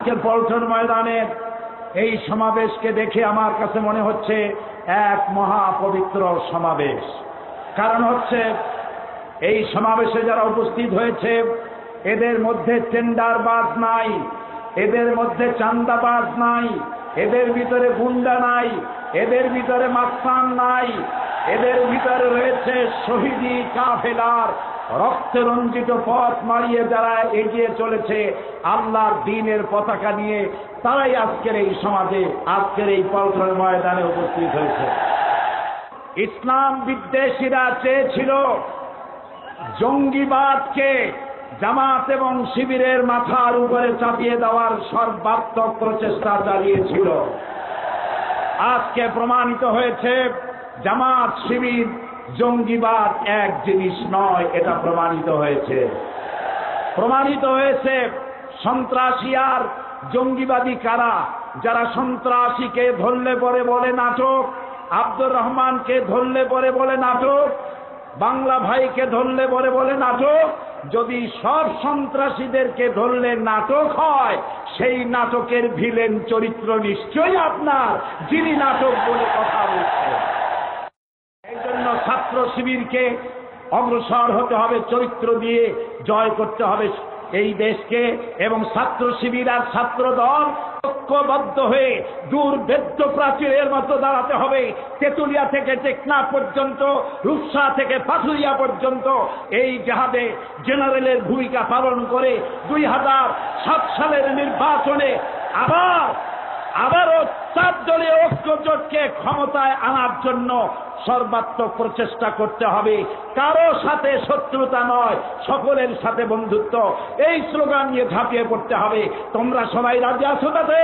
আজকের পল্টন ময়দানের এই সমাবেশকে দেখে আমার কাছে মনে হচ্ছে এক মহাপবিত্র সমাবেশ। কারণ হচ্ছে এই সমাবেশে যারা উপস্থিত হয়েছে এদের মধ্যে টেন্ডারবাজ নাই, এদের মধ্যে চাঁদাবাজ নাই, এদের ভিতরে গুন্ডা নাই, এদের ভিতরে মাস্তান নাই, এদের ভিতরে রয়েছে শহীদি কাফেলার রক্তে রঞ্জিত পথ মারিয়ে যারা এগিয়ে চলেছে আল্লাহর দ্বীনের পতাকা নিয়ে, তারাই আজকের এই সমাজে, আজকের এই পল্টন ময়দানে উপস্থিত হয়েছে। ইসলাম বিদ্বেষীরা চেয়েছিল জঙ্গিবাদকে জামাত এবং শিবিরের মাথার উপরে চাপিয়ে দেওয়ার সর্বাত্মক প্রচেষ্টা চালিয়েছিল। আজকে প্রমাণিত হয়েছে জামাত শিবির জঙ্গিবাদ এক জিনিস নয়, এটা প্রমাণিত হয়েছে। প্রমাণিত হয়েছে সন্ত্রাসী আর জঙ্গিবাদী কারা। যারা সন্ত্রাসীকে ধরলে পরে বলে নাটক, আব্দুর রহমানকে ধরলে পরে বলে নাটক, বাংলা ভাইকে ধরলে পরে বলে নাটক। যদি সব সন্ত্রাসীদেরকে ধরলে নাটক হয়, সেই নাটকের ভিলেন চরিত্র নিশ্চয়ই আপনার, যিনি নাটক বলে কথা বলছেন। এই জন্য ছাত্র শিবিরকে অগ্রসর হতে হবে, চরিত্র দিয়ে জয় করতে হবে এই দেশকে। এবং ছাত্র শিবির আর ছাত্র দল ঐক্যবদ্ধ হয়ে দুর্ভেদ্য প্রাচীরের মতো দাঁড়াতে হবে। তেতুলিয়া থেকে টেকনাফ পর্যন্ত, রূপসা থেকে পাথুরিয়া পর্যন্ত এই জাহাজে জেনারেলের ভূমিকা পালন করে 2007 সালের নির্বাচনে আবারও 4 দলীয় ঐক্যজোটকে ক্ষমতায় আনার জন্য সর্বাত্মক প্রচেষ্টা করতে হবে। কারো সাথে শত্রুতা নয়, সকলের সাথে বন্ধুত্ব, এই স্লোগান নিয়ে ঝাঁপিয়ে পড়তে হবে। তোমরা সবাই রাজি আছো তাতে?